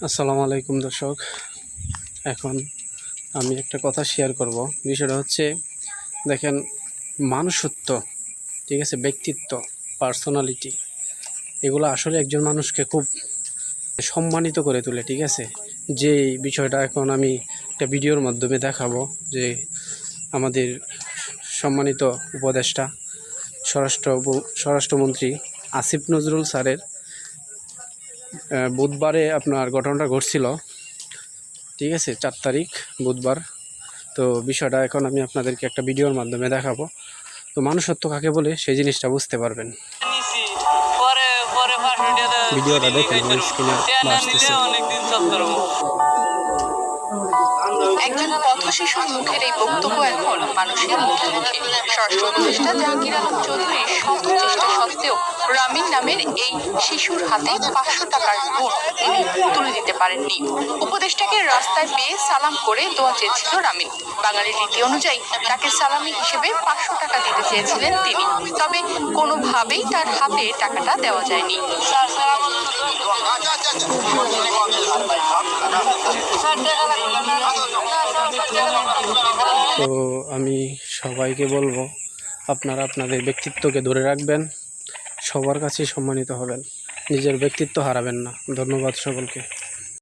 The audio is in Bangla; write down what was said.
আসসালামু আলাইকুম দর্শক। এখন আমি একটা কথা শেয়ার করব। বিষয়টা হচ্ছে, দেখেন, মানুষত্ব, ঠিক আছে, ব্যক্তিত্ব, পার্সোনালিটি, এগুলো আসলে একজন মানুষকে খুব সম্মানিত করে তোলে, ঠিক আছে। যে বিষয়টা এখন আমি একটা ভিডিওর মাধ্যমে দেখাবো, যে আমাদের সম্মানিত উপদেষ্টা স্বরাষ্ট্রমন্ত্রী আসিফ নজরুল স্যারের বুধবারে আপনার ঘটনাটা ঘটছিল, ঠিক আছে, 4 তারিখ বুধবার। তো বিষয়টা এখন আমি আপনাদেরকে একটা ভিডিওর মাধ্যমে দেখাবো। তো মানুষত্ব কাকে বলে সেই জিনিসটা বুঝতে পারবেন। ভিডিওটা দেখেন, আমার স্ক্রিনে আসতেছে। একজন পথ শিশুর মুখের এই বক্তব্য এখন মানুষের মুখে মুখে। স্বরাষ্ট্র উপদেষ্টা জাহাঙ্গীর আলম চৌধুরীর শত চেষ্টা সত্ত্বেও রামিন নামের এই শিশুর হাতে 500 টাকার নোট তিনি তুলে দিতে পারেননি। উপদেষ্টাকে রাস্তায় পেয়ে সালাম করে দোয়া চেয়েছিল রামিন। বাঙালির রীতি অনুযায়ী তাকে সালামি হিসেবে 500 টাকা দিতে চেয়েছিলেন তিনি, তবে কোনোভাবেই তার হাতে টাকাটা দেওয়া যায়নি। তো আমি সবাইকে বলবো, আপনারা আপনাদের ব্যক্তিত্বকে ধরে রাখবেন, সবার কাছেই সম্মানিত হবেন, নিজের ব্যক্তিত্ব হারাবেন না। ধন্যবাদ সকলকে।